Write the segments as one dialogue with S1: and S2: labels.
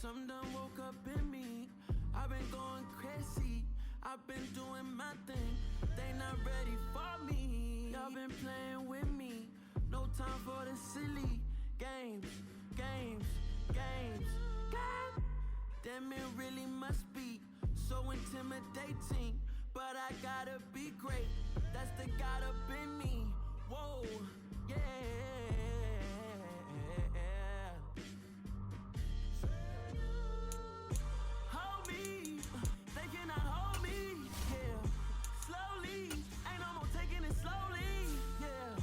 S1: Something done woke up in me. I've been going crazy. I've been doing my thing. They not ready for me. Y'all been playing with me. No time for the silly games. Damn, it really must be so intimidating. But I gotta be great. That's the God up in me. Whoa, yeah. Hold me, they cannot hold me, yeah. Slowly, ain't no more taking it slowly, yeah.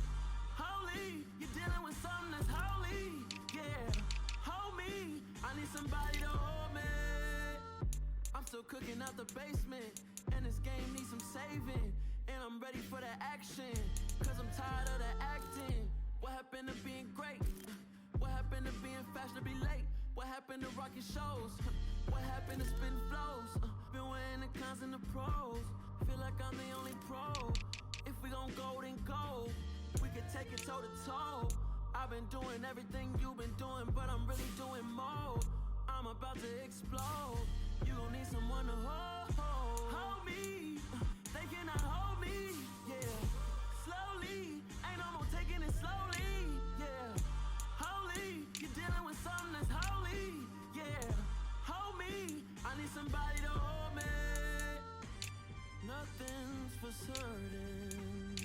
S1: Holy, you're dealing with something that's holy, yeah. Hold me, I need somebody to hold me. I'm still cooking out the basement, and this game needs some saving. And I'm ready for the action, cause I'm tired of the acting. What happened to being great? What happened to being fashionably late? What happened to rocking shows? What happened to spitting flows? Been wearing the cons and the pros. Feel like I'm the only pro. If we gon' go, then go. We could take it toe to toe. I've been doing everything you've been doing, but I'm really doing more. I'm about to explode. You gon' need someone to hold me. They cannot hold me, yeah. Slowly, ain't no more taking it slowly, yeah. Holy, you're dealing with something that's holy, yeah. Hold me, I need somebody to hold me. Nothing's for certain,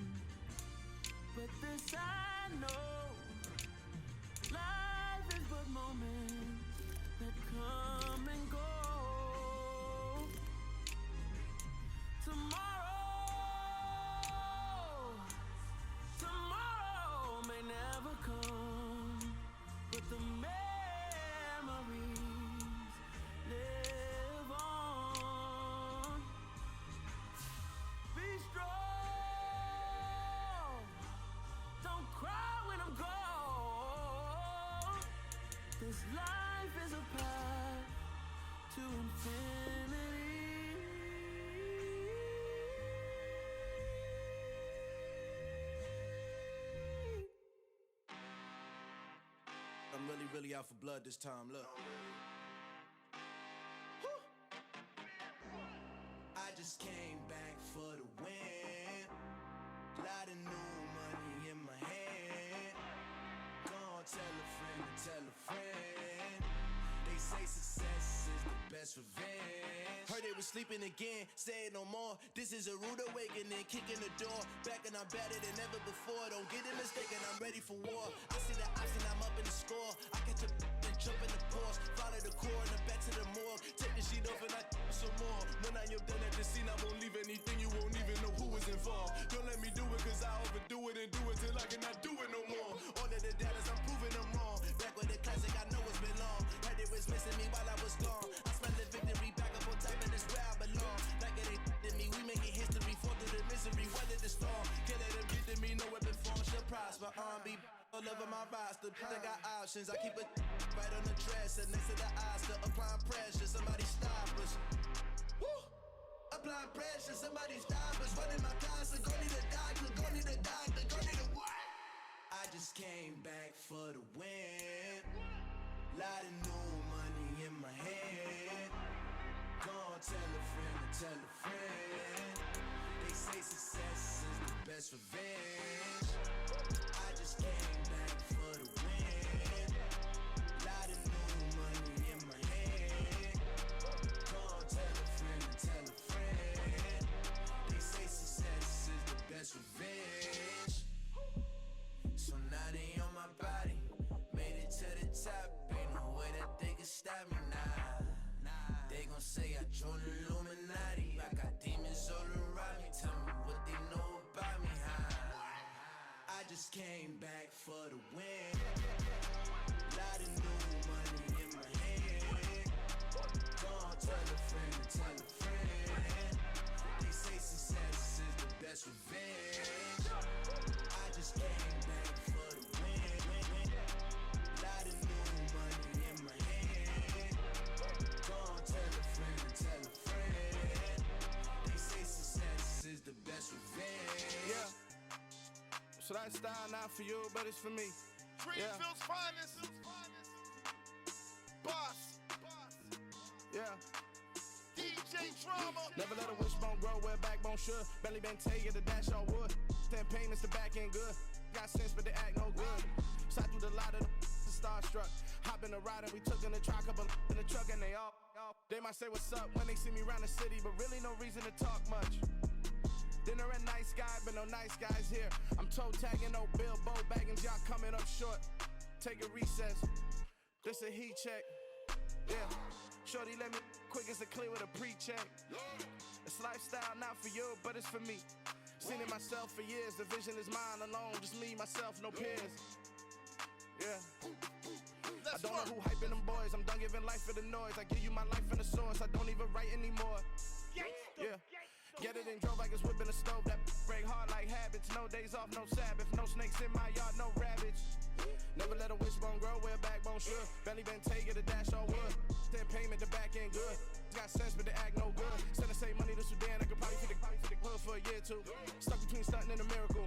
S1: but this I know. Life is but moments that come and go. Tomorrow may never come, but the memories live on. Be strong, don't cry when I'm gone. This life is a path to infinity.
S2: I'm really out for blood this time, look. I just came back for the win. Lot of new money in my hand. Gonna tell a friend to tell a friend. They say success is the best revenge. Heard they was sleeping again, say it no more. This is a rude awakening, kicking the door. Back and I'm better than ever before. Don't get it mistaken, I'm ready for war. I see the option, I'm up in the score. I catch a and jump in the Porsche. Follow the core and the back to the morgue. Take the sheet off and I some more. When I am done at the scene, I won't leave anything. You won't even know who was involved. Don't let me do it, cause I overdo it and do it till I cannot do it no more. All of the doubters, I'm proving them wrong. Back with the classic, I know it's been long. Heard it was missing me while I was gone. I smell the victory back up on top, and it's where I belong. Like it ain't to me, we making history. Fall through the misery, weather the storm. Can't let them get to me, no weapon form shall prosper. Be all over my roster. I got options, I keep it right on the dresser, next to the Oscar. Applying pressure, somebody stop us. Woo! Applying pressure, somebody stop us. Running my closet, go need a doctor, go need a doctor, go need a what? I just came back for the win. Lot of new money in my hand. Gonna tell a friend to tell a friend. They say success is the best revenge. I just came back for the win. Lot of new money in my hand. Gonna tell a friend to tell a friend. They say success is the best revenge. So now they on my body. Made it to the top. Ain't no way that they can stop me now. They gon' say I joined the Illuminati. I got demons all around me. Tell me what they know about me, huh? I just came back for the win. Lot of new money in my hand. Gonna tell a friend to tell a friend. They say success is the best revenge. I just came back for the win. Lot of new money in my hand. Gonna tell a friend to tell a friend. They say success is the best revenge.
S3: Yeah. So that style not for you, but it's for me.
S4: Greenfield's finest. Boss.
S3: Never let a wishbone grow where a backbone should. Belly been taking the dash all wood. 10 payments, the back end good. Got sense, but they act no good. Shot through the lot of the starstruck. Hop in the ride and we took in the truck, couple in the truck, and they all. They might say what's up when they see me round the city, but really no reason to talk much. Dinner at nice guy, but no nice guys here. I'm toe tagging, no Bilbo baggins, y'all coming up short. Take a recess. This a heat check. Yeah. Shorty let me quick as a clear with a pre-check. It's lifestyle not for you, but it's for me. Seen it myself for years. The vision is mine alone. Just me, myself, no peers. Yeah. I don't know who hyping them boys. I'm done giving life for the noise. I give you my life in the source. I don't even write anymore. Yeah. Get it and drove like it's whipping a stove. That break hard like habits. No days off, no Sabbath. No snakes in my yard, no rabbits. Never let a wishbone grow where a backbone should. Belly been taking the dash all wood. 10 payment, the back end good. Got sense, but they act no good. Send the same money to Sudan. I could probably feed the hood for a year or two. Stuck between stunting and a miracle.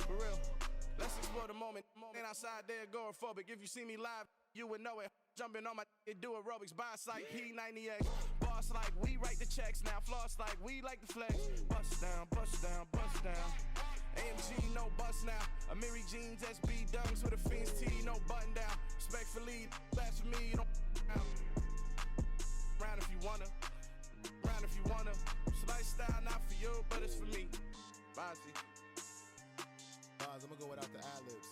S3: For real. Let's explore the moment. Ain't outside there agoraphobic. If you see me live, you would know it. Jumping on my do aerobics. Boss like P90X. Boss like we write the checks now. Floss like we like the flex. Bust down, bust down, bust down. AMG, no bust now. Amiri jeans, SB dunks with a Fiends tee, no button down. Respectfully, that's for me, you don't round if you wanna. Round if you wanna. It's lifestyle not for you, but it's for me. Bossy.
S4: I'm gonna go without the ad-libs.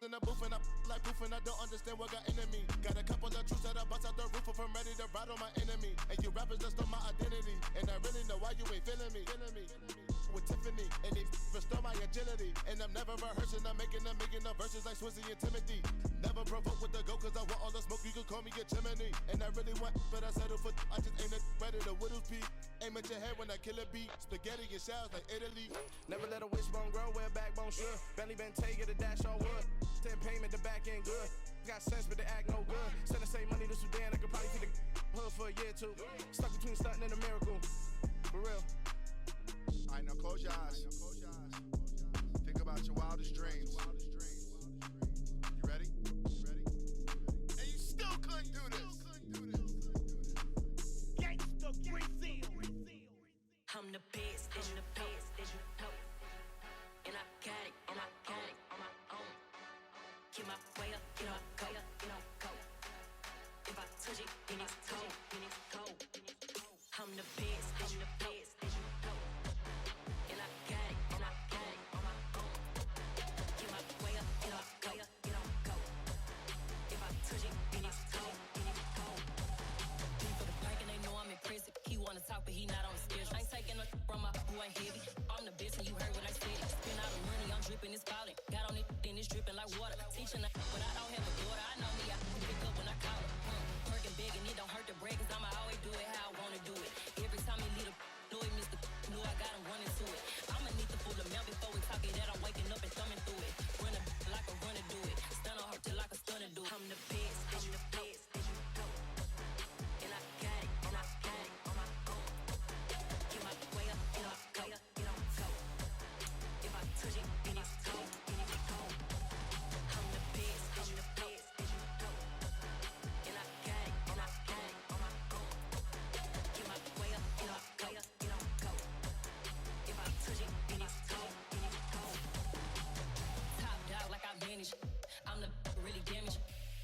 S4: In the booth and I like poof and I don't understand what got into me. Got a couple of truths that I bust out the roof if I'm ready to ride on my enemy. And you rappers just stole my identity, and I really know why you ain't feeling me. With Tiffany, and they restore my agility. And I'm never rehearsing, I'm making a verses like Swizzy and Timothy. Never provoke with the go, cause I want all the smoke, you can call me a chimney. And I really want, but I settle for, I just ain't ready to whittles peak. Aim at your head when I kill a beat. Spaghetti and shells like Italy.
S3: Never let a wishbone grow where a backbone should. Belly been taking the dash all wood. 10 payment, the back end good. Got sense, but they act no good. Send the same money to Sudan, I could probably feed the hood for a year or two. Stuck between stunting and a miracle. For real.
S4: Alright, now close your eyes. Think about your wildest dreams. You ready? And you still couldn't do this.
S1: Gangsta Brazil.
S5: I'm the best, and the best, and you know. And I got it, and I got it on my own. Get my way up, get up, go, get up, go. If I touch it, then it's cold, then it's cold. I'm the best, and the best, and you know. And I got it, and I got it on my own. Get my way up, get up, go, get up, go. If I touch it, then it's cold, then it's cold. He for the park and they know I'm impressive. He wanna talk, but he not on the schedule. I ain't taking a from my boy heavy. I'm the best, and you heard what I said. Spend all the money, I'm dripping, it's falling. Got on it, then it's dripping like water. Teaching her, but I don't have a daughter. I know me, I can pick up when I call her. Working big, and it don't hurt to brag, cause I'ma always do it how I wanna do it. Every time he lead a know it, Mr. Know I got him running to it. I'ma need the full amount before we talk it that I'm waking up and thumbing through it. Run a like a runner do it. Stun on her till like a stunner do it. I'm the best, and the best, and you know. And I got it, and I got it on my own. Get my way up, get up, go, get up, go. If I touch it, then it's cold, then it's cold. I'm the best, and the best, and you know. And I got it, and I got it on my own. Get my way up, get up, go, get up, go. If I touch it, then it's cold, then it's cold. Top dog like I manage. I'm the really damaged.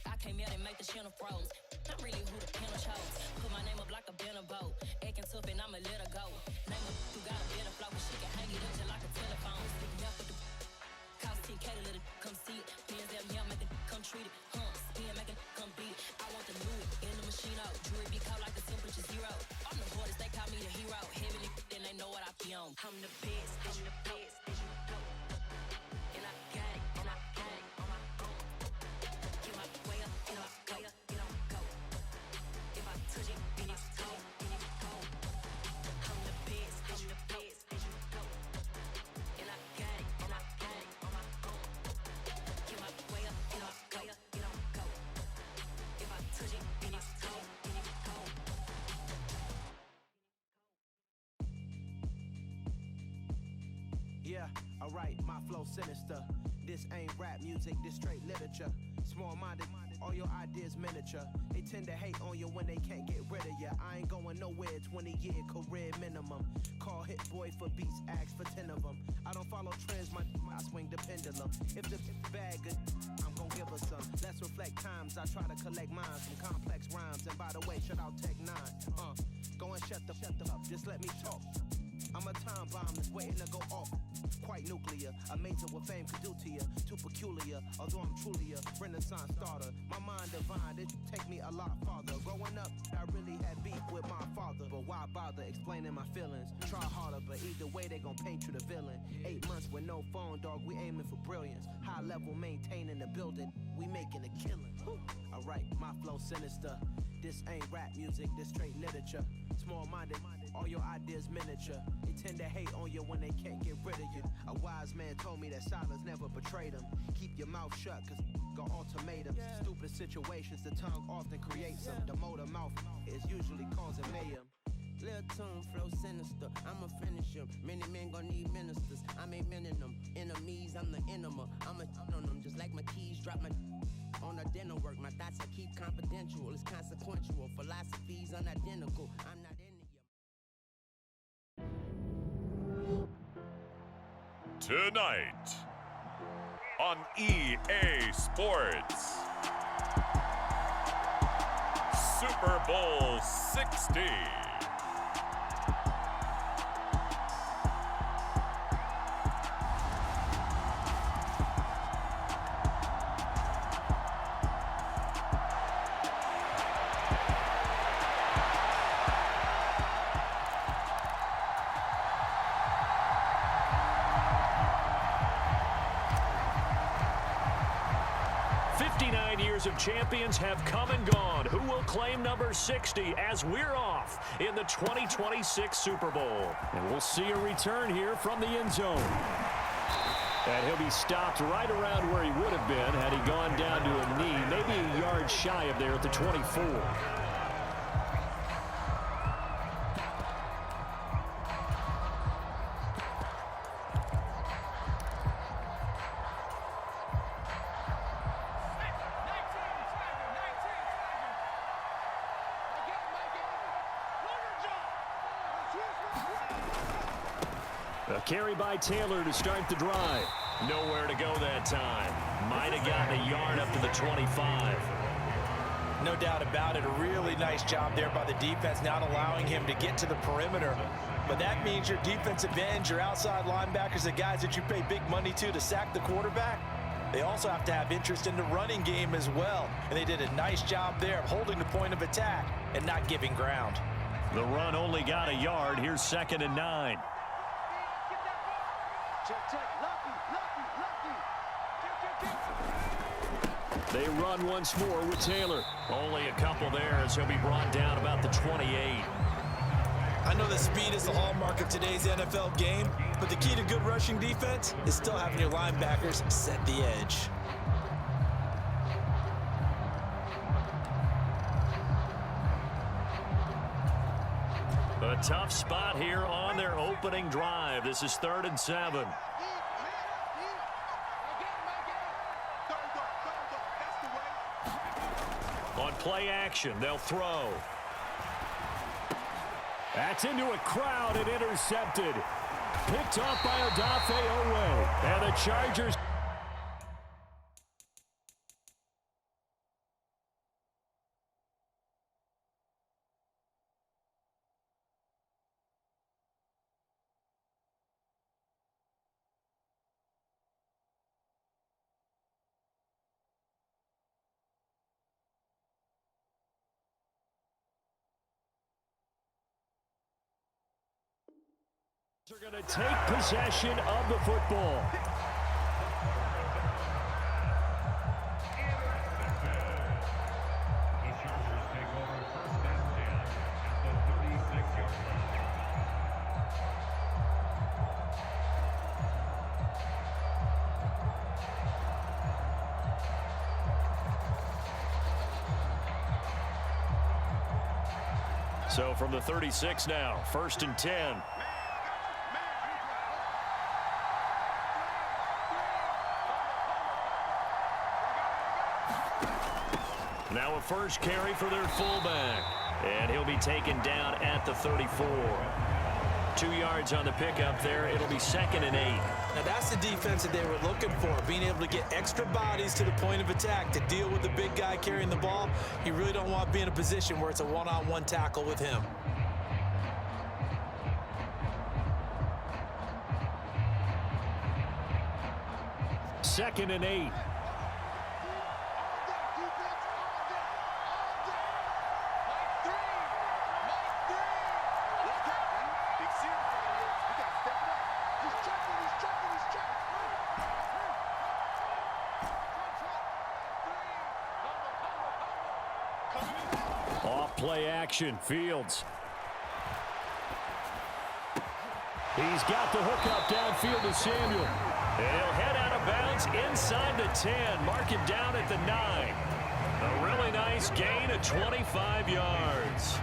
S5: I came out and make the channel froze. I'm really who the panel chose. Put my name up like a banner boat. Acting tough and I'ma let her go. Name her who got a better flow. She can hang it up just like a telephone. Sticking out for the cost 10K to let it come see it. Pins that me, I make it come treat it. Spin, make it come beat it. I want the Louis in the machine out. Jewelry be caught like the temperature zero. I'm the hardest, they call me the hero. Heavenly, then they know what I be on. I'm the best, and the best, and you know. And I got it, and I got it on my own. Get my way up, get up, go, get up, go. If I touch it, then it's cold, then it's cold. I'm the best, and the best, and you know. And I got it, and I got it on my own. Get my way up, get up, go, get up, go. If I touch it, then it's cold, then it's cold.
S6: Yeah, alright, my flow sinister. This ain't rap music, this straight literature. Small-minded, all your ideas
S3: miniature. They tend to hate on you when they can't get rid of you. I ain't going nowhere, 20-year career minimum. Call Hit Boy for beats, ask for 10 of them. I don't follow trends, I swing the pendulum. If the bag good, I'm gon' give her some. Let's reflect times, I try to collect mine from complex rhymes. And by the way, shout out Tech 9. Go and shut the up, just let me talk. I'm a time bomb that's waiting to go off. Quite nuclear, amazing what fame could do to you. Too peculiar, although I'm truly a renaissance starter. My mind divine, it take me a lot farther. Growing up, I really had beef with my father. But why bother explaining my feelings? Try harder, but either way they gon' paint you the villain. 8 months with no phone, dog, we aiming for brilliance. High level maintaining the building, we making a killing. Alright, my flow sinister. This ain't rap music, this straight literature. Small-minded, all your ideas miniature. They tend to hate on you when they can't get rid of you. A wise man told me that silence never betrayed him. Keep your mouth shut, cause got ultimatums. Stupid situations, the tongue often creates them. The motor mouth is usually causing mayhem.
S6: Lil' tune, flow sinister, I'ma finish him. Many men gon' need ministers, I'm a men in them. Enemies, I'm the enema. I'ma on them, just like my keys, drop my on the dinner work. My thoughts I keep confidential, it's consequential. Philosophies unidentical, I'm not into you.
S7: Tonight on EA Sports, Super Bowl 60.
S8: 59 years of champions have come and gone. Who will claim number 60 as we're off in the 2026 Super Bowl? And we'll see a return here from the end zone. And he'll be stopped right around where he would have been had he gone down to a knee, maybe a yard shy of there at the 24. A carry by Taylor to start the drive. Nowhere to go that time. Might have gotten a yard up to the 25.
S9: No doubt about it. A really nice job there by the defense, not allowing him to get to the perimeter. But that means your defensive ends, your outside linebackers, the guys that you pay big money to sack the quarterback, they also have to have interest in the running game as well. And they did a nice job there of holding the point of attack and not giving ground.
S8: The run only got a yard. Here's 2nd and 9. They run once more with Taylor. Only a couple there as he'll be brought down about the 28.
S9: I know that speed is the hallmark of today's NFL game, but the key to good rushing defense is still having your linebackers set the edge.
S8: A tough spot here on their opening drive. This is 3rd and 7. On play action, they'll throw. That's into a crowd and intercepted. Picked off by Odafe Owe. And the Chargers. Are going to take possession of the football. So from the 36 now, 1st and 10. Now a first carry for their fullback. And he'll be taken down at the 34. 2 yards on the pickup there. It'll be 2nd and 8.
S9: Now that's the defense that they were looking for, being able to get extra bodies to the point of attack to deal with the big guy carrying the ball. You really don't want to be in a position where it's a one-on-one tackle with him.
S8: Second and 8. Play action, Fields. He's got the hook up downfield to Samuel. And he'll head out of bounds inside the 10. Mark him down at the 9. A really nice gain of 25 yards.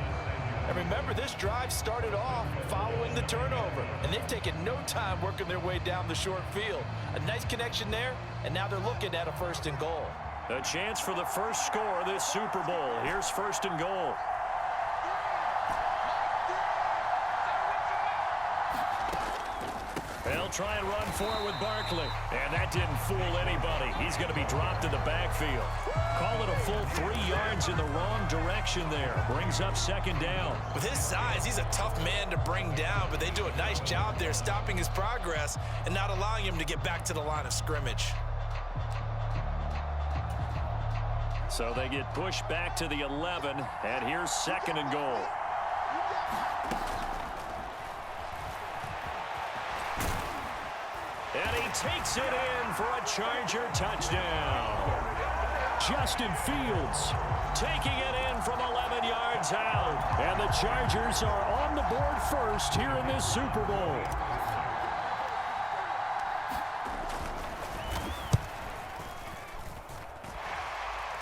S9: And remember, this drive started off following the turnover. And they've taken no time working their way down the short field. A nice connection there, and now they're looking at a 1st and goal.
S8: A chance for the first score of this Super Bowl. Here's 1st and goal. They'll try and run for it with Barkley. And that didn't fool anybody. He's going to be dropped in the backfield. Call it a full 3 yards in the wrong direction there. Brings up 2nd down.
S9: With his size, he's a tough man to bring down, but they do a nice job there stopping his progress and not allowing him to get back to the line of scrimmage.
S8: So they get pushed back to the 11, and here's 2nd and goal. And he takes it in for a Charger touchdown. Justin Fields taking it in from 11 yards out. And the Chargers are on the board first here in this Super Bowl.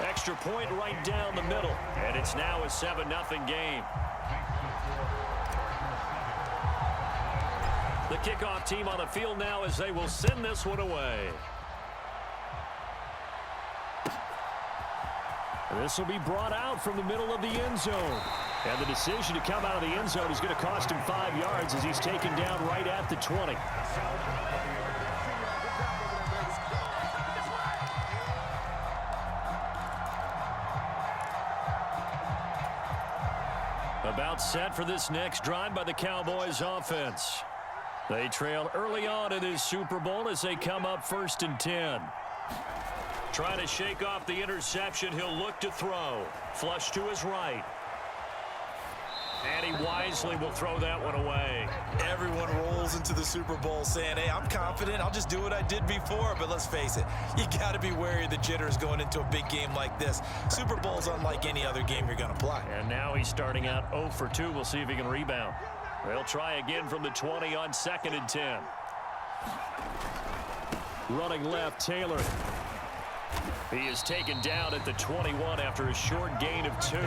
S8: Extra point right down the middle. And it's now a 7-0 game. The kickoff team on the field now as they will send this one away. This will be brought out from the middle of the end zone. And the decision to come out of the end zone is going to cost him 5 yards as he's taken down right at the 20. About set for this next drive by the Cowboys offense. They trail early on in this Super Bowl as they come up 1st and 10. Trying to shake off the interception, he'll look to throw. Flush to his right. And he wisely will throw that one away.
S9: Everyone rolls into the Super Bowl saying, hey, I'm confident. I'll just do what I did before. But let's face it, you got to be wary of the jitters going into a big game like this. Super Bowl's unlike any other game you're going to play.
S8: And now he's starting out 0 for 2. We'll see if he can rebound. They'll try again from the 20 on 2nd and 10. Running left, Taylor. He is taken down at the 21 after a short gain of 2.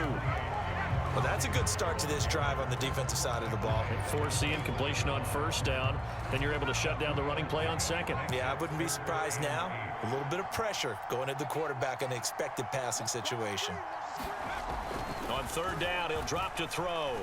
S9: Well, that's a good start to this drive on the defensive side of the ball.
S8: And force the incompletion on 1st down. Then you're able to shut down the running play on 2nd.
S9: Yeah, I wouldn't be surprised now. A little bit of pressure going at the quarterback in an expected passing situation.
S8: On 3rd down, he'll drop to throw.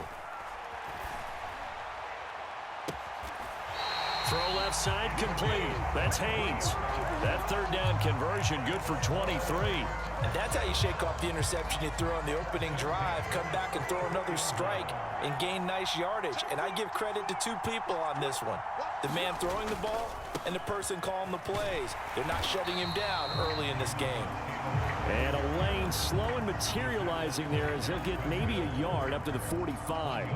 S8: Throw left side, complete. That's Haynes. That 3rd down conversion good for 23.
S9: And that's how you shake off the interception you threw on the opening drive, come back and throw another strike and gain nice yardage. And I give credit to 2 people on this one. The man throwing the ball and the person calling the plays. They're not shutting him down early in this game.
S8: And a lane slow and materializing there as he'll get maybe a yard up to the 45.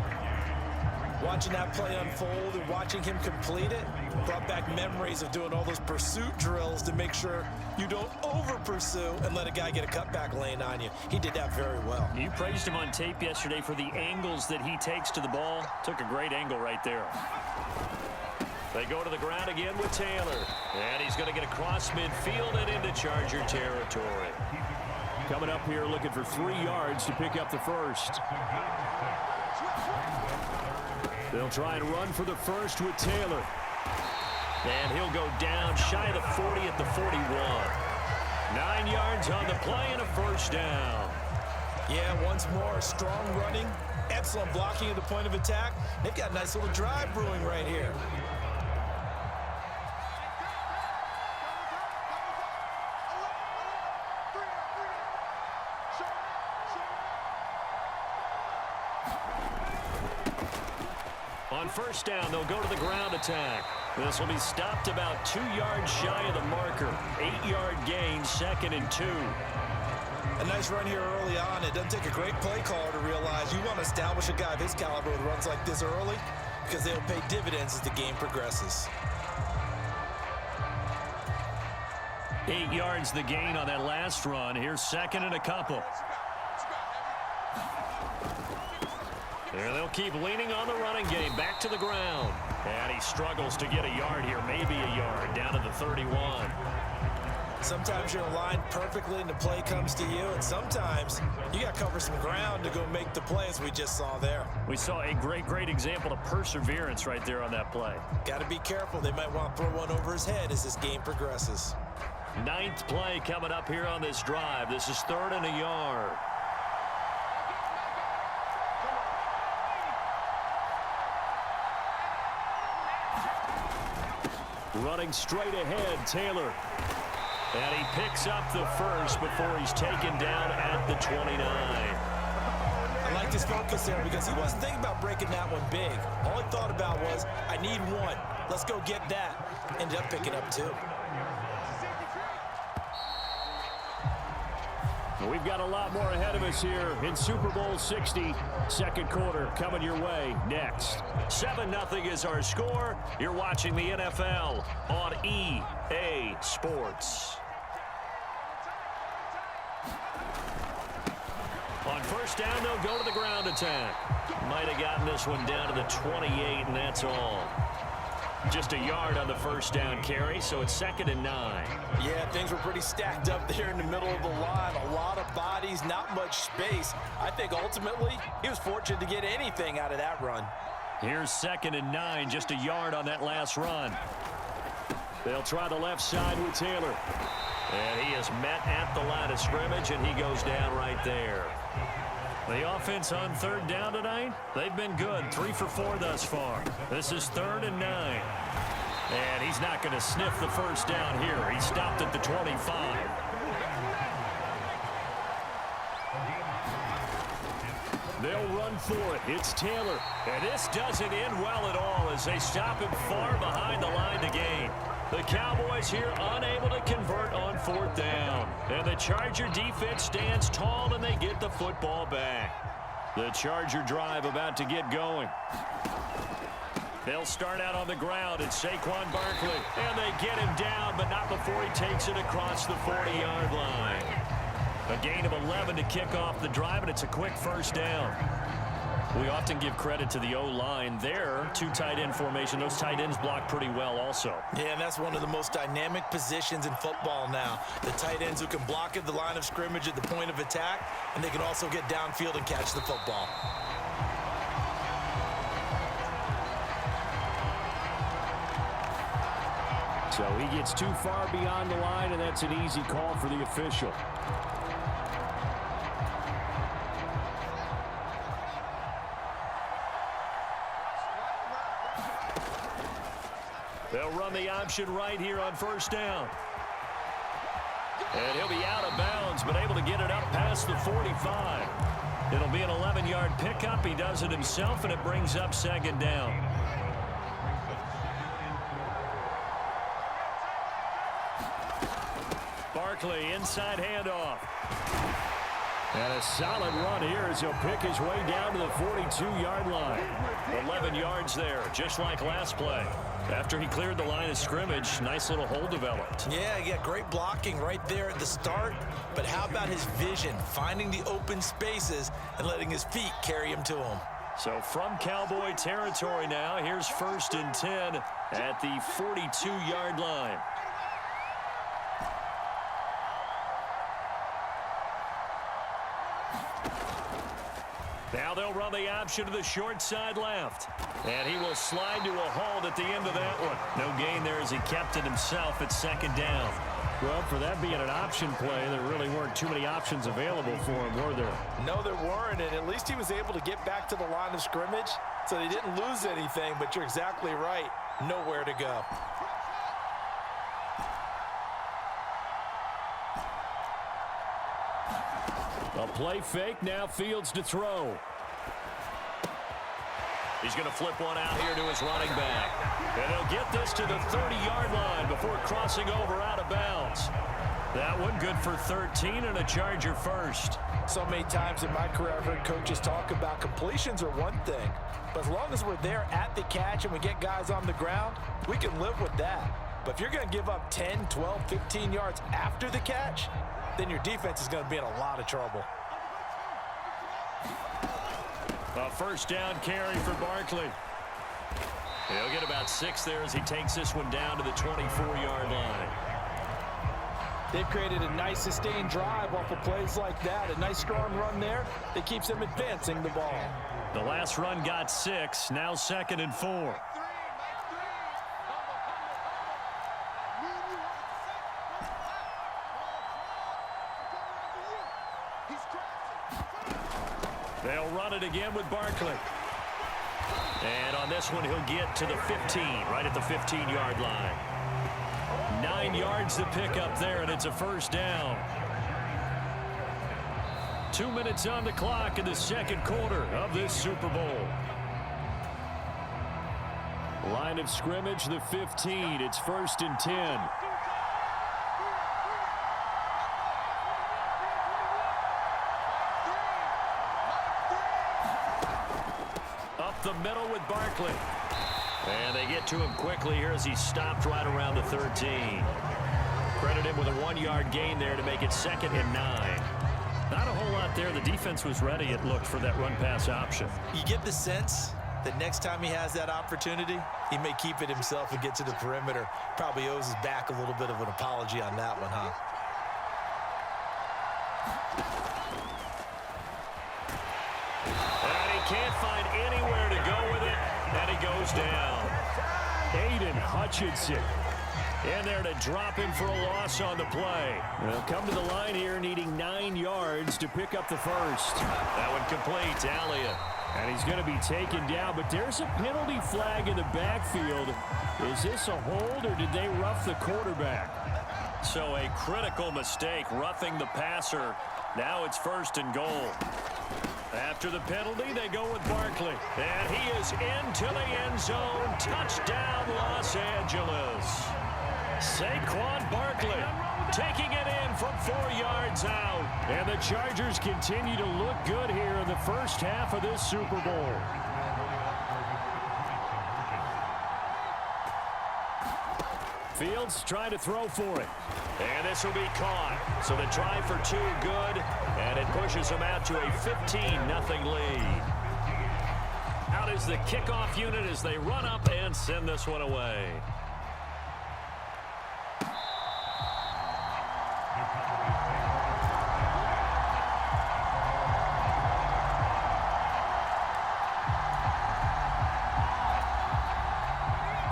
S9: Watching that play unfold and watching him complete it brought back memories of doing all those pursuit drills to make sure you don't over-pursue and let a guy get a cutback lane on you. He did that very well.
S8: You praised him on tape yesterday for the angles that he takes to the ball. Took a great angle right there. They go to the ground again with Taylor. And he's going to get across midfield and into Charger territory. Coming up here looking for 3 yards to pick up the 1st. They'll try and run for the 1st with Taylor. And he'll go down shy of the 40 at the 41. 9 yards on the play and a 1st down.
S9: Yeah, once more, strong running, excellent blocking at the point of attack. They've got a nice little drive brewing right here.
S8: On first down, they'll go to the ground attack. This will be stopped about 2 yards shy of the marker. 8-yard gain, 2nd and 2.
S9: A nice run here early on. It doesn't take a great play caller to realize you want to establish a guy of his caliber with runs like this early because they'll pay dividends as the game progresses.
S8: 8 yards the gain on that last run. Here's 2nd and a couple. There they'll keep leaning on the running game. Back to the ground. And he struggles to get a yard here. Maybe a yard down to the 31.
S9: Sometimes you're aligned perfectly and the play comes to you. And sometimes you got to cover some ground to go make the play as we just saw there.
S8: We saw a great example of perseverance right there on that play.
S9: Got to be careful. They might want to throw one over his head as this game progresses.
S8: 9th play coming up here on this drive. This is 3rd and a yard. Running straight ahead, Taylor. And he picks up the first before he's taken down at the 29.
S9: I liked his focus there because he wasn't thinking about breaking that one big. All he thought about was, I need one. Let's go get that. Ended up picking up 2.
S8: We've got a lot more ahead of us here in Super Bowl 60. Second quarter coming your way next. 7-0 is our score. You're watching the NFL on EA Sports. On first down, they'll go to the ground attack. Might have gotten this one down to the 28, and that's all. Just a yard on the first down carry, so it's 2nd and 9.
S9: Yeah, things were pretty stacked up there in the middle of the line. A lot of bodies, not much space. I think ultimately he was fortunate to get anything out of that run.
S8: Here's 2nd and 9, just a yard on that last run. They'll try the left side with Taylor. And he is met at the line of scrimmage, and he goes down right there. The offense on 3rd down tonight, they've been good. 3 for 4 thus far. This is 3rd and 9. And he's not going to sniff the first down here. He stopped at the 25. They'll run for it. It's Taylor. And this doesn't end well at all as they stop him far behind the line to gain. The Cowboys here unable to convert on 4th down. And the Charger defense stands tall and they get the football back. The Charger drive about to get going. They'll start out on the ground. It's Saquon Barkley. And they get him down, but not before he takes it across the 40-yard line. A gain of 11 to kick off the drive, and it's a quick first down. We often give credit to the O-line there. 2 tight end formation. Those tight ends block pretty well also.
S9: Yeah, and that's one of the most dynamic positions in football now. The tight ends who can block at the line of scrimmage at the point of attack, and they can also get downfield and catch the football.
S8: So he gets too far beyond the line, and that's an easy call for the official. They'll run the option right here on first down. And he'll be out of bounds, but able to get it up past the 45. It'll be an 11-yard pickup. He does it himself, and it brings up 2nd down. Barkley, inside handoff. And a solid run here as he'll pick his way down to the 42-yard line. 11 yards there, just like last play. After he cleared the line of scrimmage, nice little hole developed.
S9: Yeah, he got great blocking right there at the start. But how about his vision, finding the open spaces and letting his feet carry him to him?
S8: So from Cowboy territory now, here's 1st and 10 at the 42-yard line. Now they'll run the option to the short side left. And he will slide to a hold at the end of that one. No gain there as he kept it himself at 2nd down. Well, for that being an option play, there really weren't too many options available for him, were there?
S9: No, there weren't, and at least he was able to get back to the line of scrimmage, so they didn't lose anything, but you're exactly right. Nowhere to go.
S8: A play fake, now Fields to throw. He's going to flip one out here to his running back. And he'll get this to the 30-yard line before crossing over out of bounds. That one good for 13 and a Charger first.
S9: So many times in my career I've heard coaches talk about completions are one thing, but as long as we're there at the catch and we get guys on the ground, we can live with that. But if you're going to give up 10, 12, 15 yards after the catch, then your defense is going to be in a lot of trouble.
S8: A first down carry for Barkley. He'll get about 6 there as he takes this one down to the 24-yard line.
S9: They've created a nice sustained drive off of plays like that. A nice strong run there that keeps them advancing the ball.
S8: The last run got 6, now 2nd and 4. They'll run it again with Barkley. And on this one, he'll get to the 15, right at the 15-yard line. 9 yards to pick up there, and it's a first down. 2 minutes on the clock in the second quarter of this Super Bowl. Line of scrimmage, the 15. It's 1st and 10. The middle with Barkley. And they get to him quickly here as he stopped right around the 13. Credit him with a 1-yard gain there to make it 2nd and 9. Not a whole lot there. The defense was ready, it looked, for that run-pass option.
S9: You get the sense that next time he has that opportunity, he may keep it himself and get to the perimeter. Probably owes his back a little bit of an apology on that one, huh?
S8: Can't find anywhere to go with it, and he goes down. Aiden Hutchinson in there to drop him for a loss on the play. They'll come to the line here needing 9 yards to pick up the first. That one complete, Elliott. And he's going to be taken down, but there's a penalty flag in the backfield. Is this a hold, or did they rough the quarterback? So a critical mistake, roughing the passer. Now it's 1st and goal. After the penalty, they go with Barkley. And he is into the end zone. Touchdown, Los Angeles. Saquon Barkley taking it in from 4 yards out. And the Chargers continue to look good here in the first half of this Super Bowl. Fields trying to throw for it. And this will be caught. So the try for 2 good, and it pushes them out to a 15-0 lead. Out is the kickoff unit as they run up and send this one away.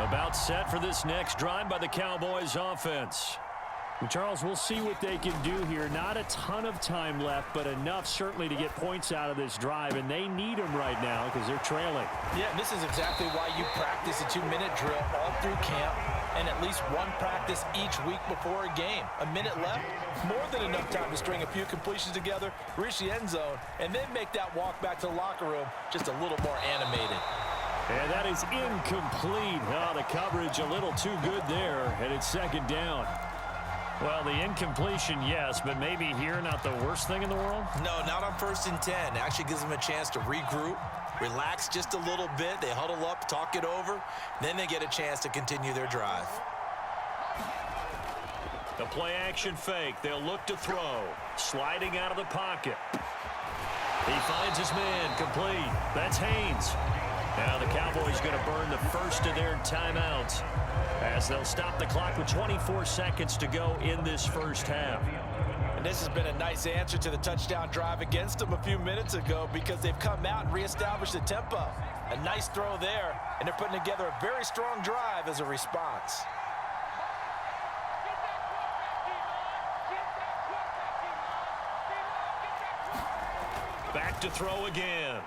S8: About set for this next drive by the Cowboys offense. Charles, we'll see what they can do here. Not a ton of time left, but enough certainly to get points out of this drive, and they need them right now because they're trailing.
S9: Yeah, and this is exactly why you practice a 2-minute drill all through camp and at least one practice each week before a game. A minute left, more than enough time to string a few completions together, reach the end zone, and then make that walk back to the locker room just a little more animated.
S8: And that is incomplete. Oh, the coverage a little too good there, and it's 2nd down. Well, the incompletion, yes, but maybe here not the worst thing in the world?
S9: No, not on 1st and 10. It actually gives them a chance to regroup, relax just a little bit. They huddle up, talk it over. Then they get a chance to continue their drive.
S8: The play action fake. They'll look to throw. Sliding out of the pocket. He finds his man complete. That's Haynes. Now the Cowboys going to burn the first of their timeouts as they'll stop the clock with 24 seconds to go in this first half.
S9: And this has been a nice answer to the touchdown drive against them a few minutes ago because they've come out and reestablished the tempo. A nice throw there, and they're putting together a very strong drive as a response.
S8: Back to throw again.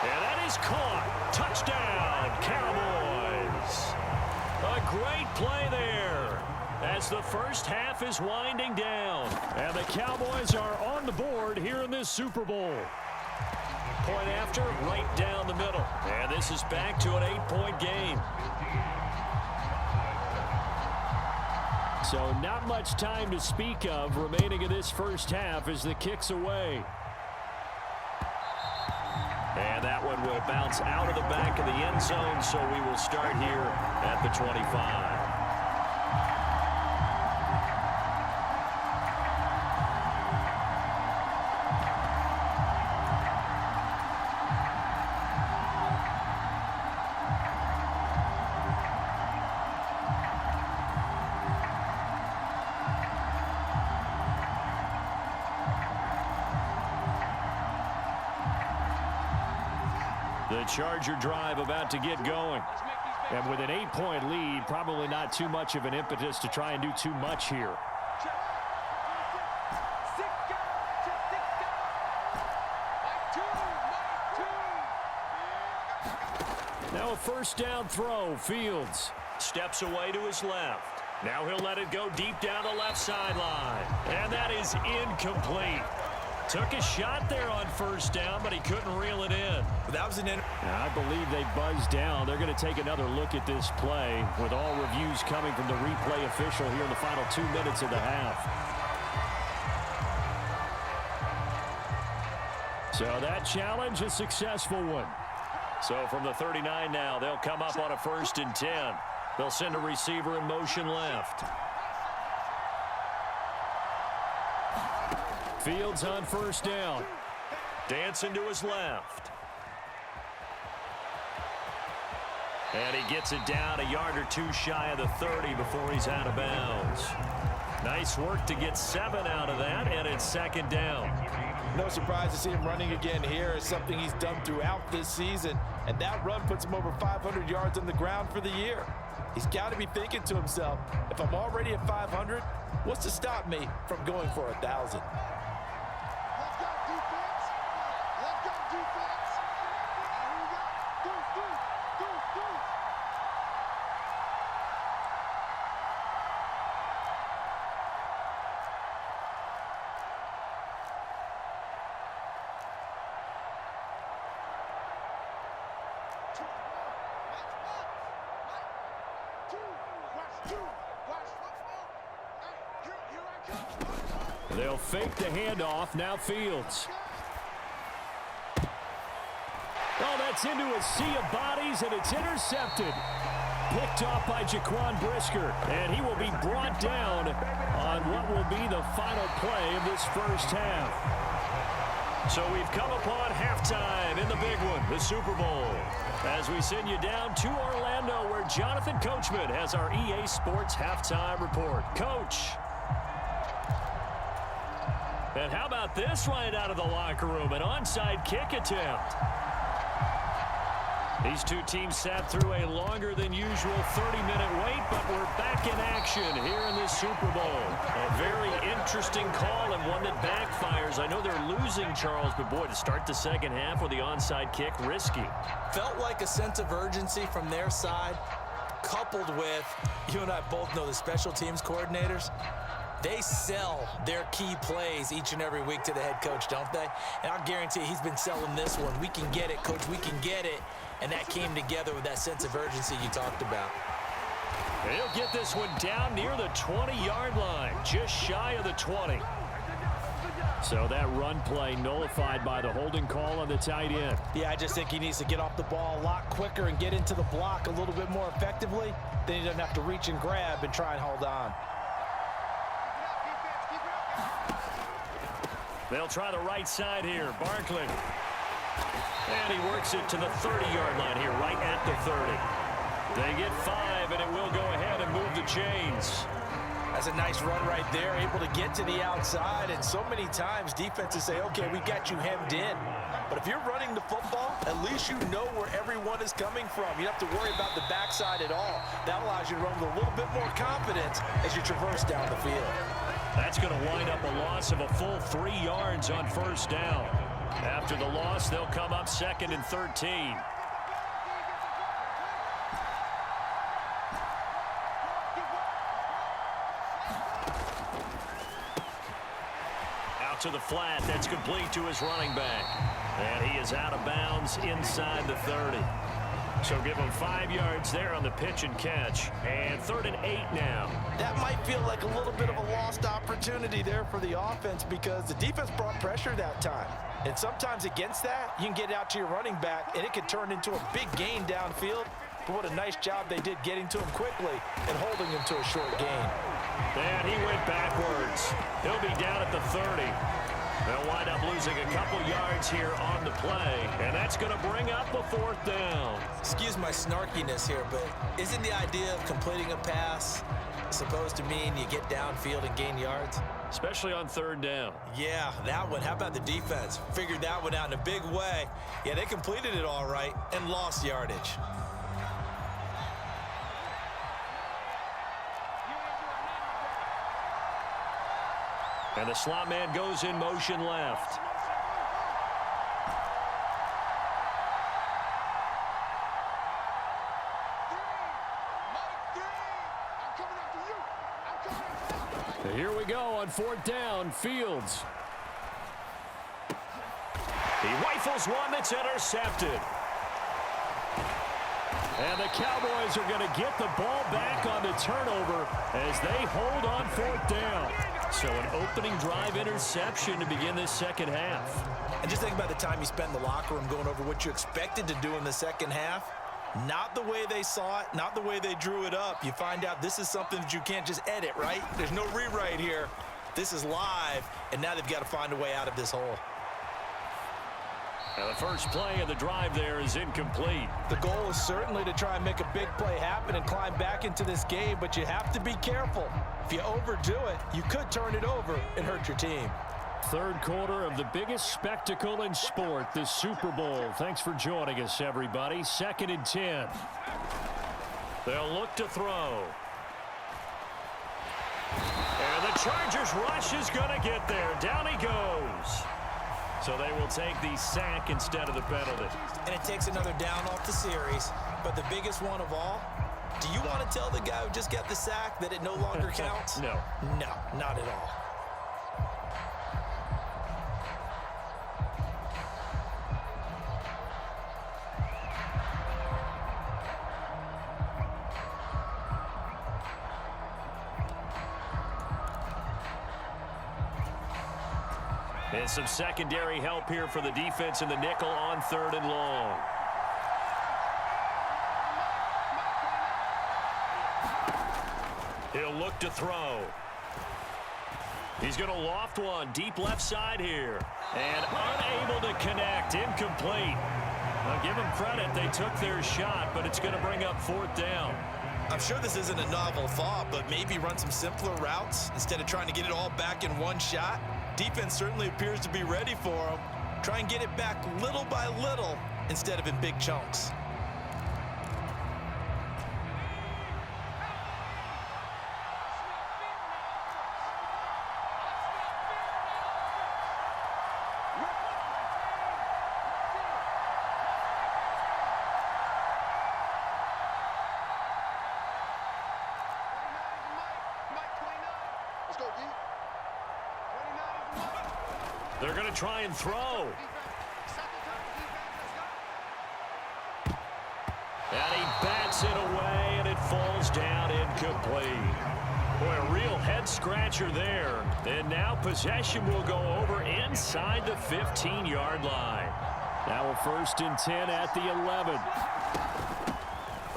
S8: And that is caught. Touchdown, Cowboys. A great play there as the first half is winding down. And the Cowboys are on the board here in this Super Bowl. Point after, right down the middle. And this is back to an 8-point game. So not much time to speak of remaining in this first half as the kick's away. And that one will bounce out of the back of the end zone, so we will start here at the 25. The Charger drive about to get going. And with an 8-point lead, probably not too much of an impetus to try and do too much here. Now a first down throw. Fields steps away to his left. Now he'll let it go deep down the left sideline. And that is incomplete. Took a shot there on first down, but he couldn't reel it in.
S9: That was
S8: I believe they buzzed down. They're going to take another look at this play with all reviews coming from the replay official here in the final 2 minutes of the half. So that challenge, a successful one. So from the 39 now, they'll come up on a 1st and 10. They'll send a receiver in motion left. Fields on first down. Dancing to his left. And he gets it down a yard or two shy of the 30 before he's out of bounds. Nice work to get 7 out of that, and it's 2nd down.
S9: No surprise to see him running again here. It's something he's done throughout this season. And that run puts him over 500 yards on the ground for the year. He's got to be thinking to himself, if I'm already at 500, what's to stop me from going for 1,000?
S8: They'll fake the handoff. Now Fields. Oh, that's into a sea of bodies, and it's intercepted. Picked off by Jaquan Brisker, and he will be brought down on what will be the final play of this first half. So we've come upon halftime in the big one, the Super Bowl, as we send you down to Orlando, where Jonathan Coachman has our EA Sports halftime report. Coach. And how about this right out of the locker room? An onside kick attempt. These two teams sat through a longer than usual 30-minute wait, but we're back in action here in this Super Bowl. A very interesting call and one that backfires. I know they're losing, Charles, but boy, to start the second half with the onside kick, risky.
S9: Felt like a sense of urgency from their side, coupled with, you and I both know the special teams coordinators. They sell their key plays each and every week to the head coach, don't they? And I'll guarantee he's been selling this one. We can get it, coach, we can get it. And that came together with that sense of urgency you talked about.
S8: He'll get this one down near the 20-yard line, just shy of the 20. So that run play nullified by the holding call on the tight end.
S9: Yeah, I just think he needs to get off the ball a lot quicker and get into the block a little bit more effectively. Then he doesn't have to reach and grab and try and hold on.
S8: They'll try the right side here. Barkley. And he works it to the 30-yard line here, right at the 30. They get 5, and it will go ahead and move the chains.
S9: That's a nice run right there, able to get to the outside. And so many times defenses say, okay, we got you hemmed in. But if you're running the football, at least you know where everyone is coming from. You don't have to worry about the backside at all. That allows you to run with a little bit more confidence as you traverse down the field.
S8: That's going to wind up a loss of a full 3 yards on first down. After the loss, they'll come up 2nd and 13. Out to the flat. That's complete to his running back. And he is out of bounds inside the 30. So give him 5 yards there on the pitch and catch. And 3rd and 8 now.
S9: That might feel like a little bit of a lost opportunity there for the offense because the defense brought pressure that time. And sometimes against that, you can get out to your running back, and it could turn into a big gain downfield. But what a nice job they did getting to him quickly and holding him to a short gain.
S8: And he went backwards. He'll be down at the 30. They'll wind up losing a couple yards here on the play, and that's going to bring up a 4th down.
S9: Excuse my snarkiness here, but isn't the idea of completing a pass supposed to mean you get downfield and gain yards?
S8: Especially on 3rd down.
S9: Yeah, that one. How about the defense? Figured that one out in a big way. Yeah, they completed it all right and lost yardage.
S8: And the slot man goes in motion left. Here we go on 4th down. Fields. He rifles one that's intercepted. And the Cowboys are going to get the ball back on the turnover as they hold on 4th down. So an opening drive interception to begin this second half.
S9: And just think about the time you spent in the locker room going over what you expected to do in the second half. Not the way they saw it, not the way they drew it up. You find out this is something that you can't just edit, right? There's no rewrite here. This is live, and now they've got to find a way out of this hole.
S8: Now the first play of the drive there is incomplete.
S9: The goal is certainly to try and make a big play happen and climb back into this game, but you have to be careful. If you overdo it, you could turn it over and hurt your team.
S8: 3rd quarter of the biggest spectacle in sport, the Super Bowl. Thanks for joining us, everybody. 2nd and 10. They'll look to throw. And the Chargers rush is going to get there. Down he goes. So they will take the sack instead of the penalty.
S9: And it takes another down off the series. But the biggest one of all, do you want to tell the guy who just got the sack that it no longer counts?
S8: No.
S9: No, not at all.
S8: And some secondary help here for the defense in the nickel on 3rd and long. He'll look to throw. He's going to loft one deep left side here. And unable to connect. Incomplete. I'll give them credit. They took their shot, but it's going to bring up 4th down.
S9: I'm sure this isn't a novel thought, but maybe run some simpler routes instead of trying to get it all back in one shot. Defense certainly appears to be ready for them. Try and get it back little by little instead of in big chunks.
S8: They're going to try and throw. And he bats it away, and it falls down incomplete. Boy, a real head-scratcher there. And now possession will go over inside the 15-yard line. Now a 1st and 10 at the 11.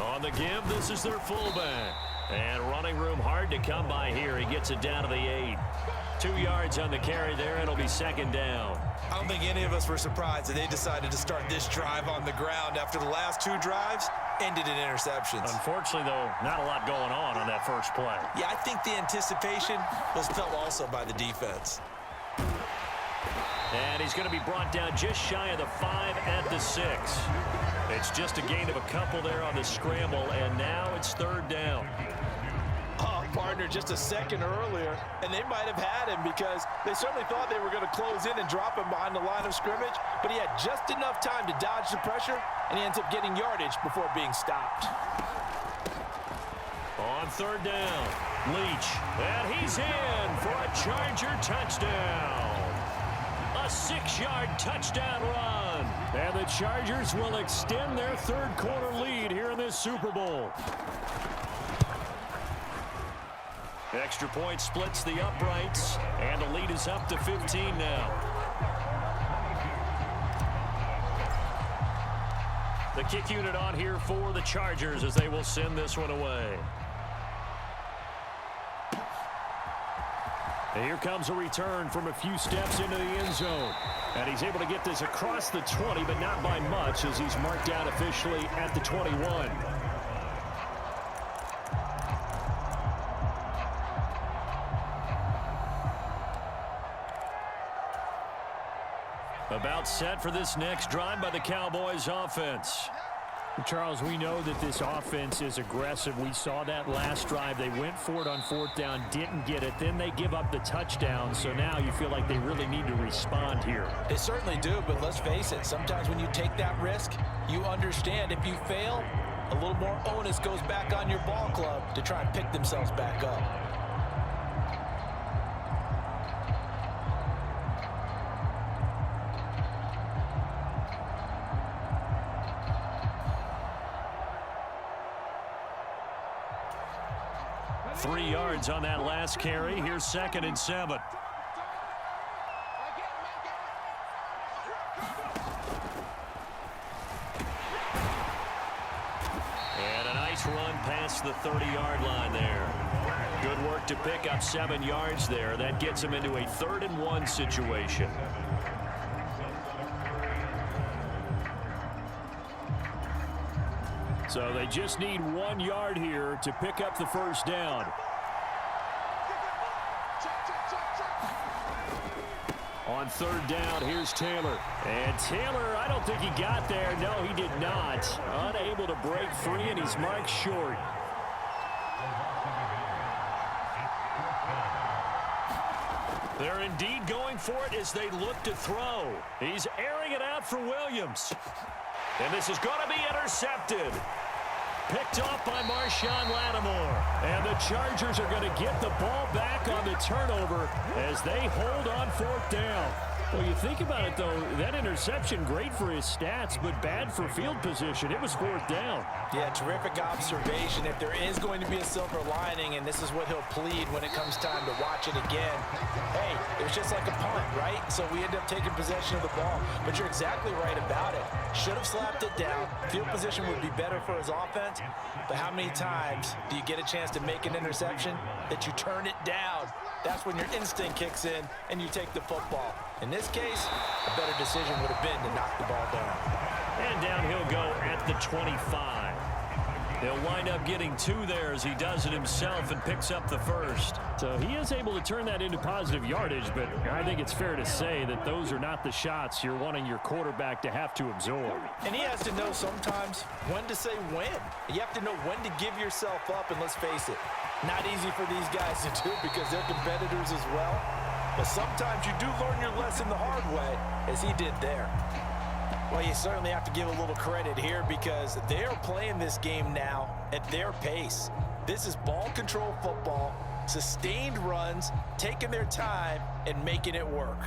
S8: On the give, this is their fullback. And running room hard to come by here. He gets it down to the 8. 2 yards on the carry there. It'll be 2nd down.
S9: I don't think any of us were surprised that they decided to start this drive on the ground after the last 2 drives ended in interceptions.
S8: Unfortunately, though, not a lot going on that first play.
S9: Yeah, I think the anticipation was felt also by the defense.
S8: And he's going to be brought down just shy of the 5 at the 6. It's just a gain of a couple there on the scramble, and now it's 3rd down.
S9: Oh, pardon Gardner just a second earlier, and they might have had him because they certainly thought they were going to close in and drop him behind the line of scrimmage, but he had just enough time to dodge the pressure, and he ends up getting yardage before being stopped.
S8: On third down, Leach, and he's in for a Charger touchdown. A 6-yard touchdown run. And the Chargers will extend their third quarter lead here in this Super Bowl. Extra point splits the uprights, and the lead is up to 15 now. The kick unit on here for the Chargers as they will send this one away. And here comes a return from a few steps into the end zone. And he's able to get this across the 20, but not by much as he's marked down officially at the 21. About set for this next drive by the Cowboys offense.
S10: Charles, we know that this offense is aggressive. We saw that last drive. They went for it on fourth down, didn't get it. Then they give up the touchdown. So now you feel like they really need to respond here.
S9: They certainly do, but let's face it. Sometimes when you take that risk, you understand if you fail, a little more onus goes back on your ball club to try and pick themselves back up.
S8: Three yards on that last carry. Here's 2nd and 7. And a nice run past the 30-yard line there. Good work to pick up 7 yards there. That gets him into a 3rd and 1 situation.
S10: So they just need 1 yard here to pick up the first down. On third down, here's Taylor. And Taylor, I don't think he got there. No, he did not. Unable to break free, and he's marked short.
S8: They're indeed going for it as they look to throw. He's airing it out for Williams. And this is going to be intercepted. Picked off by Marshawn Lattimore. And the Chargers are going to get the ball back on the turnover as they hold on fourth down.
S10: Well, you think about it, though, that interception, great for his stats, but bad for field position. It was fourth down.
S9: Yeah, terrific observation. If there is going to be a silver lining, and this is what he'll plead when it comes time to watch it again, hey, it was just like a punt, right? So we end up taking possession of the ball. But you're exactly right about it. Should have slapped it down. Field position would be better for his offense. But how many times do you get a chance to make an interception that you turn it down? That's when your instinct kicks in and you take the football. In this case, a better decision would have been to knock the ball down.
S8: And down he'll go at the 25. He'll wind up getting 2 there as he does it himself and picks up the first.
S10: So he is able to turn that into positive yardage, but I think it's fair to say that those are not the shots you're wanting your quarterback to have to absorb.
S9: And he has to know sometimes when to say when. You have to know when to give yourself up, and let's face it, not easy for these guys to do because they're competitors as well. But sometimes you do learn your lesson the hard way, as he did there. Well, you certainly have to give a little credit here because they are playing this game now at their pace. This is ball control football, sustained runs, taking their time, and making it work.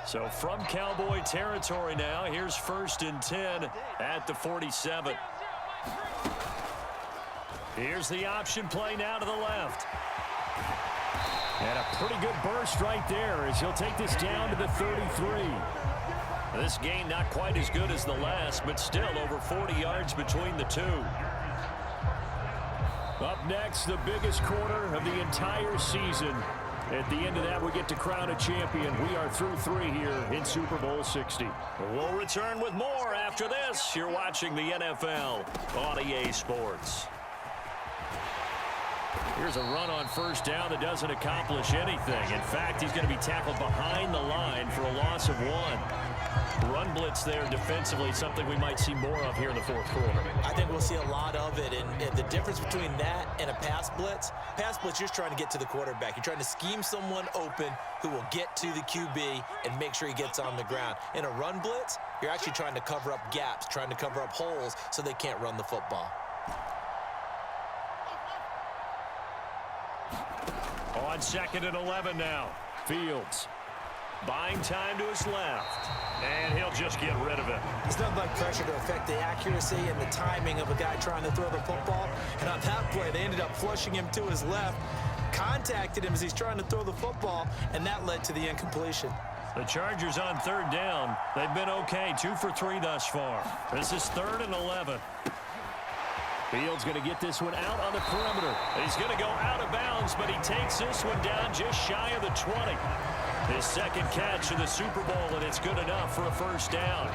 S8: So from Cowboy territory now, here's 1st and 10 at the 47. Here's the option play now to the left. And a pretty good burst right there as he'll take this down to the 33. This gain not quite as good as the last, but still over 40 yards between the two. Up next, the biggest quarter of the entire season. At the end of that, we get to crown a champion. We are through 3 here in Super Bowl 60. We'll return with more after this. You're watching the NFL on EA Sports. Here's a run on first down that doesn't accomplish anything. In fact, he's going to be tackled behind the line for a loss of 1. Run blitz there defensively, something we might see more of here in the fourth quarter.
S9: I think we'll see a lot of it, and the difference between that and a pass blitz, you're just trying to get to the quarterback. You're trying to scheme someone open who will get to the QB and make sure he gets on the ground. In a run blitz, you're actually trying to cover up gaps, trying to cover up holes so they can't run the football.
S8: On 2nd and 11 now. Fields buying time to his left, and he'll just get rid of it.
S9: There's nothing like pressure to affect the accuracy and the timing of a guy trying to throw the football. And on that play, they ended up flushing him to his left, contacted him as he's trying to throw the football, and that led to the incompletion.
S8: The Chargers on 3rd down. They've been okay, 2 for 3 thus far. This is 3rd and 11. Fields going to get this one out on the perimeter. He's going to go out of bounds, but he takes this one down just shy of the 20. His second catch of the Super Bowl, and it's good enough for a first down.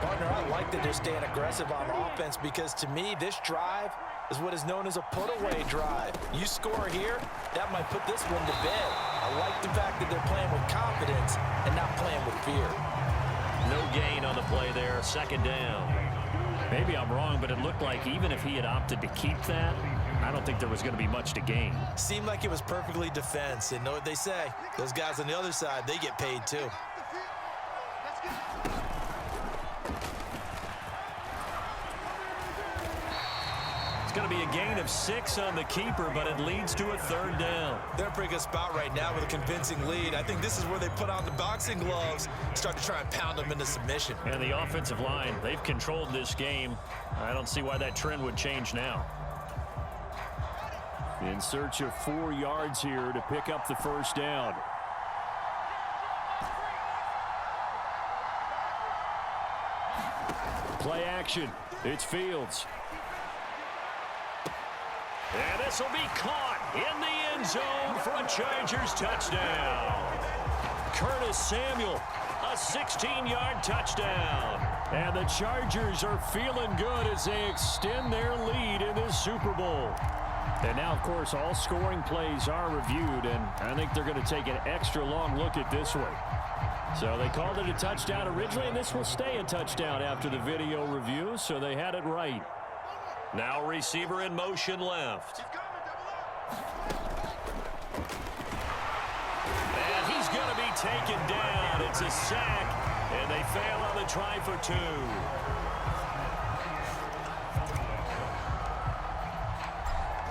S9: Partner, I like that they're staying aggressive on offense because, to me, this drive is what is known as a put-away drive. You score here, that might put this one to bed. I like the fact that they're playing with confidence and not playing with fear.
S8: No gain on the play there, 2nd down. Maybe I'm wrong, but it looked like even if he had opted to keep that, I don't think there was going to be much to gain.
S9: Seemed like it was perfectly defense, and know what they say. Those guys on the other side, they get paid too.
S8: It's going to be a gain of 6 on the keeper, but it leads to a 3rd down.
S9: They're in a pretty good spot right now with a convincing lead. I think this is where they put on the boxing gloves, start to try and pound them into submission.
S8: And the offensive line, they've controlled this game. I don't see why that trend would change now. In search of 4 yards here to pick up the first down. Play action. It's Fields. And this will be caught in the end zone for a Chargers touchdown. Curtis Samuel, a 16-yard touchdown. And the Chargers are feeling good as they extend their lead in this Super Bowl. And now, of course, all scoring plays are reviewed, and I think they're going to take an extra long look at this one. So they called it a touchdown originally, and this will stay a touchdown after the video review, so they had it right. Now receiver in motion left. And he's going to be taken down. It's a sack, and they fail on the try for 2.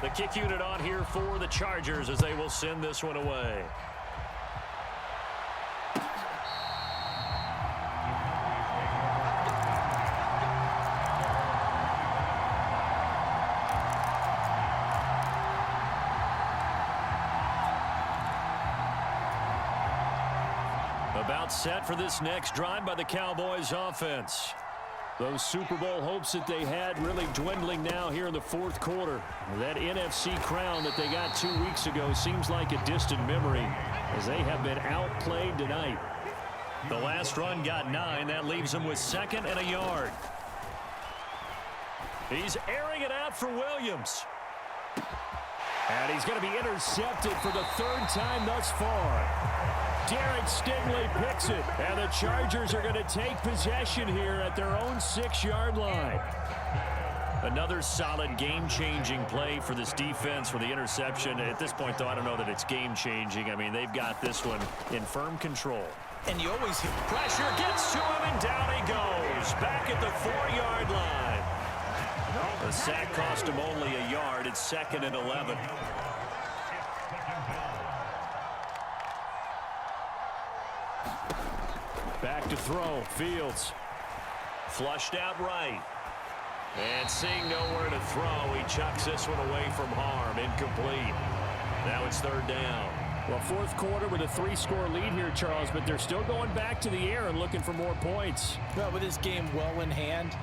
S8: The kick unit on here for the Chargers as they will send this one away. About set for this next drive by the Cowboys offense. Those Super Bowl hopes that they had really dwindling now here in the fourth quarter. That NFC crown that they got 2 weeks ago seems like a distant memory as they have been outplayed tonight. The last run got 9. That leaves them with 2nd and a yard. He's airing it out for Williams. And he's going to be intercepted for the 3rd time thus far. Derek Stingley picks it, and the Chargers are going to take possession here at their own 6-yard line. Another solid game-changing play for this defense with the interception. At this point, though, I don't know that it's game-changing. I mean, they've got this one in firm control.
S9: And you always hear
S8: pressure gets to him, and down he goes. Back at the 4-yard line. The sack cost him only a yard. It's 2nd and 11. Back to throw. Fields. Flushed out right. And seeing nowhere to throw, he chucks this one away from harm. Incomplete. Now it's 3rd down. Well, fourth quarter with a 3-score lead here, Charles, but they're still going back to the air and looking for more points.
S9: Well, with this game well in hand,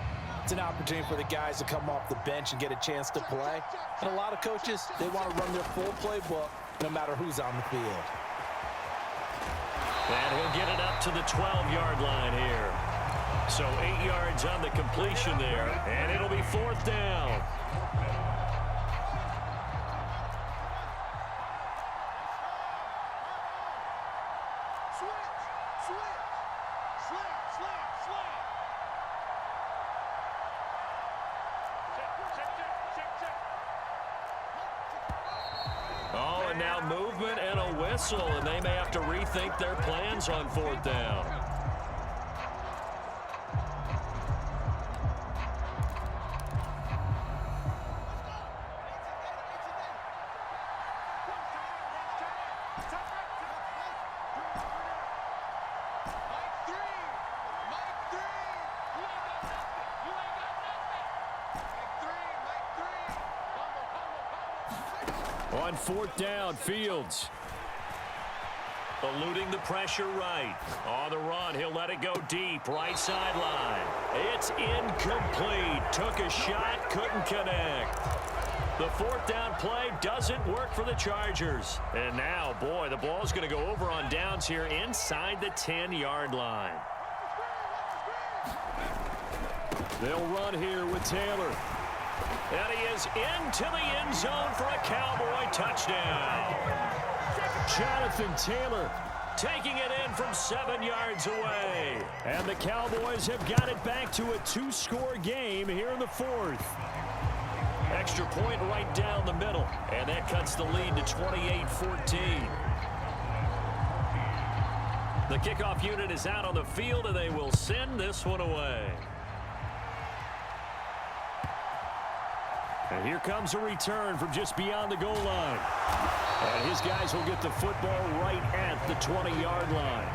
S9: it's an opportunity for the guys to come off the bench and get a chance to play. And a lot of coaches, they want to run their full playbook no matter who's on the field.
S8: And he'll get it up to the 12-yard line here. So 8 yards on the completion there, and it'll be 4th down. And now movement and a whistle, and they may have to rethink their plans on 4th down. On 4th down, Fields. Eluding the pressure right. On the run, he'll let it go deep. Right sideline. It's incomplete. Took a shot, couldn't connect. The 4th down play doesn't work for the Chargers. And now, boy, the ball's going to go over on downs here inside the 10-yard line. They'll run here with Taylor. And he is into the end zone for a Cowboy touchdown. Jonathan Taylor taking it in from 7 yards away. And the Cowboys have got it back to a 2-score game here in the 4th. Extra point right down the middle. And that cuts the lead to 28-14. The kickoff unit is out on the field, and they will send this one away. And here comes a return from just beyond the goal line. And his guys will get the football right at the 20-yard line.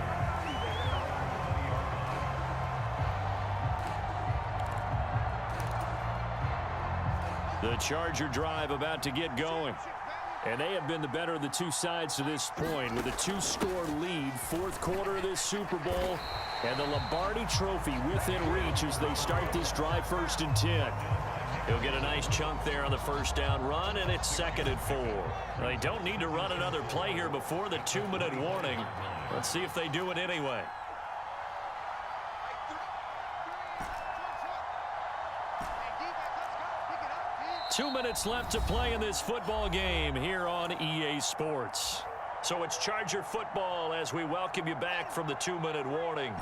S8: The Charger drive about to get going. And they have been the better of the two sides to this point with a 2-score lead, 4th quarter of this Super Bowl, and the Lombardi Trophy within reach as they start this drive 1st and 10. He'll get a nice chunk there on the 1st down run, and it's 2nd and 4. They don't need to run another play here before the 2-minute warning. Let's see if they do it anyway. Two minutes left to play in this football game here on EA Sports. So it's Charger football as we welcome you back from the 2-minute warning.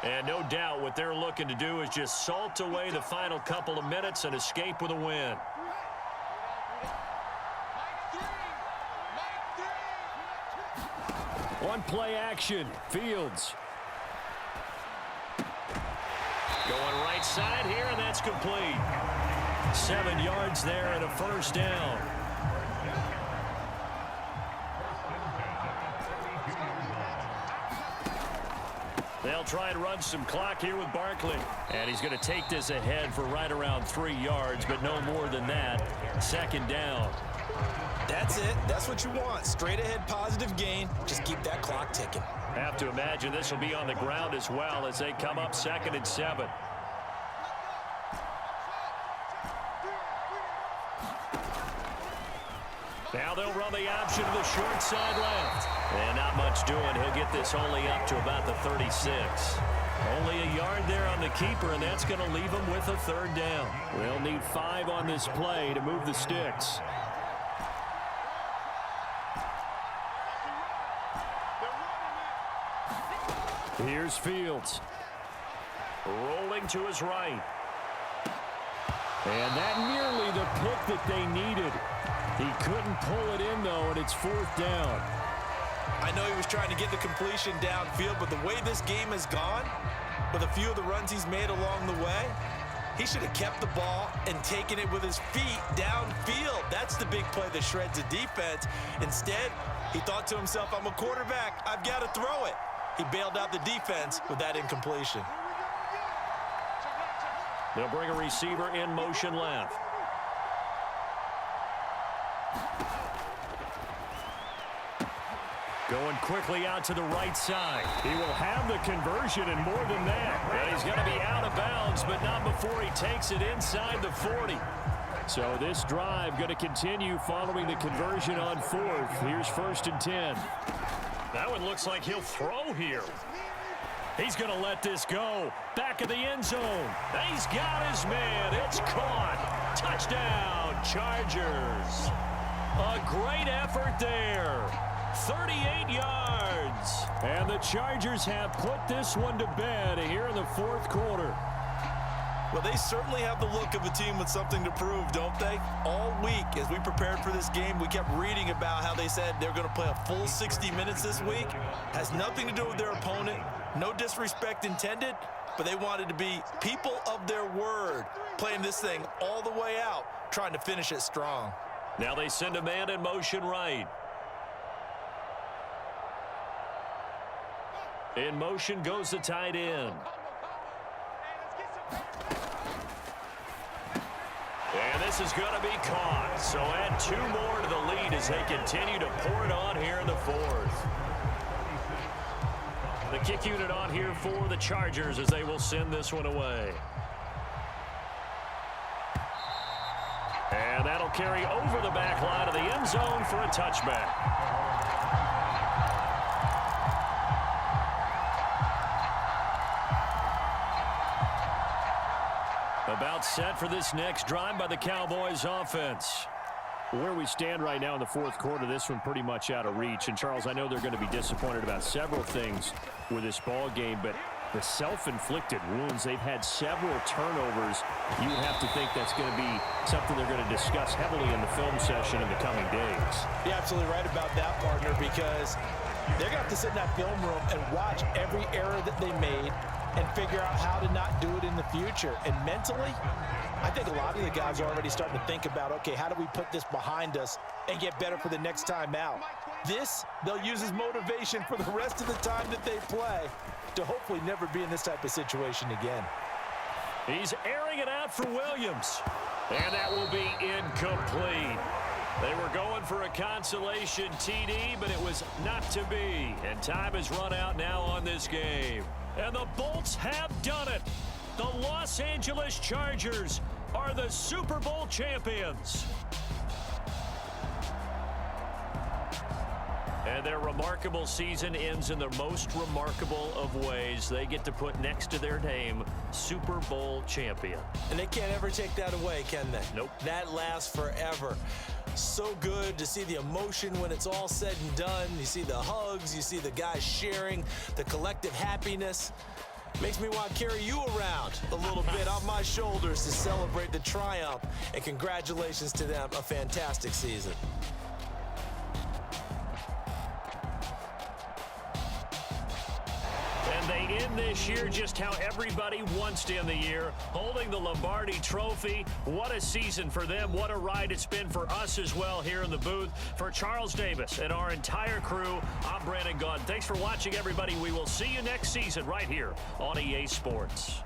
S8: And no doubt what they're looking to do is just salt away the final couple of minutes and escape with a win. One play action. Fields. Going right side here, and that's complete. 7 yards there and a 1st down. They'll try and run some clock here with Barkley. And he's going to take this ahead for right around 3 yards, but no more than that. 2nd down.
S9: That's it. That's what you want. Straight ahead positive gain. Just keep that clock ticking.
S8: Have to imagine this will be on the ground as well as they come up 2nd and 7. Now they'll run the option to the short side left. And not much doing. He'll get this only up to about the 36. Only a yard there on the keeper, and that's going to leave him with a 3rd down. We'll need 5 on this play to move the sticks. Here's Fields. Rolling to his right. And that nearly the pick that they needed. He couldn't pull it in, though, and it's 4th down.
S9: I know he was trying to get the completion downfield, but the way this game has gone, with a few of the runs he's made along the way, he should have kept the ball and taken it with his feet downfield. That's the big play that shreds the defense. Instead, he thought to himself, I'm a quarterback. I've got to throw it. He bailed out the defense with that incompletion.
S8: They'll bring a receiver in motion left. Going quickly out to the right side. He will have the conversion and more than that. And he's going to be out of bounds, but not before he takes it inside the 40. So this drive going to continue following the conversion on 4th. Here's 1st and 10. That one looks like he'll throw here. He's going to let this go. Back of the end zone. He's got his man. It's caught. Touchdown, Chargers. A great effort there. 38 yards. And the Chargers have put this one to bed here in the 4th quarter.
S9: Well, they certainly have the look of a team with something to prove, don't they? All week, as we prepared for this game, we kept reading about how they said they're going to play a full 60 minutes this week. Has nothing to do with their opponent. No disrespect intended, but they wanted to be people of their word, playing this thing all the way out, trying to finish it strong.
S8: Now they send a man in motion right. In motion goes the tight end. And this is going to be caught. So add 2 more to the lead as they continue to pour it on here in the 4th. The kick unit on here for the Chargers as they will send this one away. And that'll carry over the back line of the end zone for a touchback. About set for this next drive by the Cowboys offense.
S10: Where we stand right now in the 4th quarter, this one pretty much out of reach. And, Charles, I know they're going to be disappointed about several things with this ball game, but the self-inflicted wounds, they've had several turnovers. You would have to think that's going to be something they're going to discuss heavily in the film session in the coming days.
S9: You're absolutely right about that, partner, because they're going to have to sit in that film room and watch every error that they made and figure out how to not do it in the future. And mentally, I think a lot of the guys are already starting to think about, okay, how do we put this behind us and get better for the next time out? This, they'll use as motivation for the rest of the time that they play to hopefully never be in this type of situation again.
S8: He's airing it out for Williams. And that will be incomplete. They were going for a consolation TD, but it was not to be. And time has run out now on this game. And the Bolts have done it. The Los Angeles Chargers are the Super Bowl champions. And their remarkable season ends in the most remarkable of ways. They get to put next to their name, Super Bowl champion.
S9: And they can't ever take that away, can they?
S8: Nope.
S9: That lasts forever. So good to see the emotion when it's all said and done. You see the hugs, you see the guys sharing, the collective happiness. Makes me want to carry you around a little bit on my shoulders to celebrate the triumph. And congratulations to them, a fantastic season.
S8: And they end this year just how everybody wants to end the year, holding the Lombardi Trophy. What a season for them. What a ride it's been for us as well here in the booth. For Charles Davis and our entire crew, I'm Brandon Gaudin. Thanks for watching, everybody. We will see you next season right here on EA Sports.